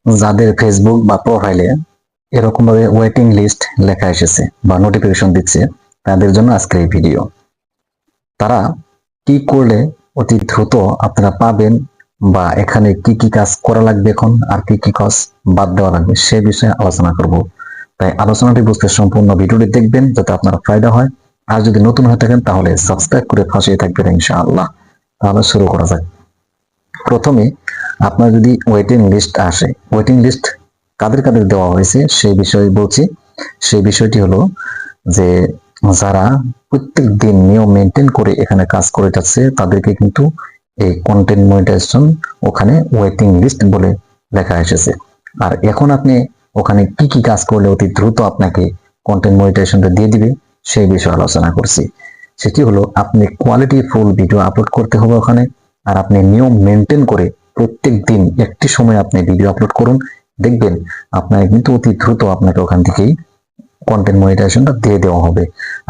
যাদের ফেসবুক বা প্রোফাইলে এরকম ভাবে ওয়েটিং লিস্ট লেখা এসেছে বা নোটিফিকেশন দিচ্ছে, তাদের জন্য আজকের এই ভিডিও। তারা কি করলে অতি দ্রুত আপনারা পাবেন, বা এখানে কি কি কাজ করা লাগবে এখন, আর কি কি কাজ বাদ দেওয়া লাগবে সে বিষয়ে আলোচনা করব। তাই আলোচনাটি বুঝতে সম্পূর্ণ ভিডিওটি দেখবেন যাতে আপনার ফায়দা হয়। আর যদি নতুন হয়ে থাকেন তাহলে সাবস্ক্রাইব করে পাশে থাকবেন ইনশাআল্লাহ। তাহলে শুরু করা যাক। প্রথমে আপনার যদি ওয়েটিং লিস্ট আসে, ওয়েটিং লিস্ট কাদের কাদের দেওয়া হয়েছে সেই বিষয়ে বলছি। সেই বিষয়টি হলো যে যারা প্রত্যেক দিন নিয়ম মেনটেন করে এখানে কাজ করে যাচ্ছে তাদেরকে কিন্তু এই কন্টেন্ট মনিটাইজেশন ওখানে ওয়েটিং লিস্ট বলে লেখা এসেছে। আর এখন আপনি ওখানে কি কি কাজ করলে অতি দ্রুত আপনাকে কন্টেন্ট মনিটাইজেশনটা দিয়ে দিবে সেই বিষয়ে আলোচনা করছি। সেটি হলো আপনি কোয়ালিটি ফুল ভিডিও আপলোড করতে হবে ওখানে। আর আপনি নিয়ম মেনটেন করে প্রত্যেক দিন একটি সময় আপনি ভিডিও আপলোড করুন, দেখবেন আপনার কিন্তু অতি দ্রুত আপনাকে ওখান থেকেই কন্টেন্ট মনিটাইজেশনটা দিয়ে দেওয়া হবে।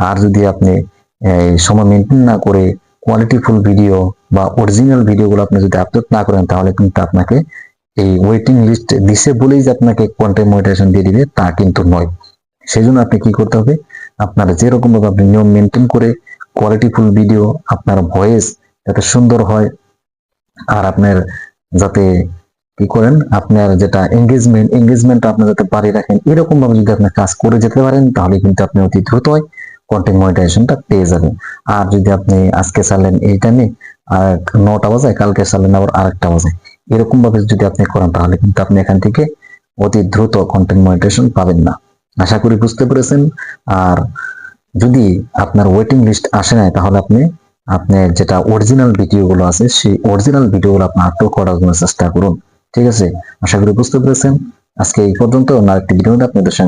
আর যদি আপনি সময় মেনটেন না করে কোয়ালিটি ফুল ভিডিও বা অরিজিনাল ভিডিওগুলো আপনি যদি আপলোড না করেন তাহলে কিন্তু আপনাকে এই ওয়েটিং লিস্ট দিছে বলেই যে আপনাকে কন্টেন্ট মনিটাইজেশন দিয়ে দিবে তা কিন্তু নয়। সেই জন্য আপনি কি করতে হবে, আপনার যেরকম ভাবে আপনি নিয়ম মেনটেন করে কোয়ালিটি ফুল ভিডিও, আপনার ভয়েস যাতে সুন্দর হয়, আর আপনার যাতে কি করেন আপনার যেটা এঙ্গেজমেন্ট আপনি যাতে বাড়িয়ে রাখেন, এরকম ভাবে যদি আপনি কাজ করে যেতে পারেন তাহলে কিন্তু আপনি অতি দ্রুত কন্টেন্ট মনিটাইজেশনটা পেয়ে যাবেন। আর যদি আপনি আজকে চালেন এই টাইমে আর 9টা বাজায়, কালকে চালেন আবার আরেকটা বাজায়, এরকম ভাবে যদি আপনি করেন তাহলে কিন্তু আপনি এখান থেকে অতি দ্রুত কন্টেন্ট মনিটাইজেশন পাবেন না। আশা করি বুঝতে পেরেছেন। আর যদি আপনার ওয়েটিং লিস্ট আসে নাই তাহলে আপনি আপনার যেটা অরিজিনাল ভিডিওগুলো আছে সেই অরিজিনাল ভিডিওগুলো আপনি আপলোড করার জন্য চেষ্টা করুন। ঠিক আছে, আশা করি বুঝতে পেরেছেন। আজকে এই পর্যন্ত, অন্য একটি ভিডিওতে আপনাদের সঙ্গে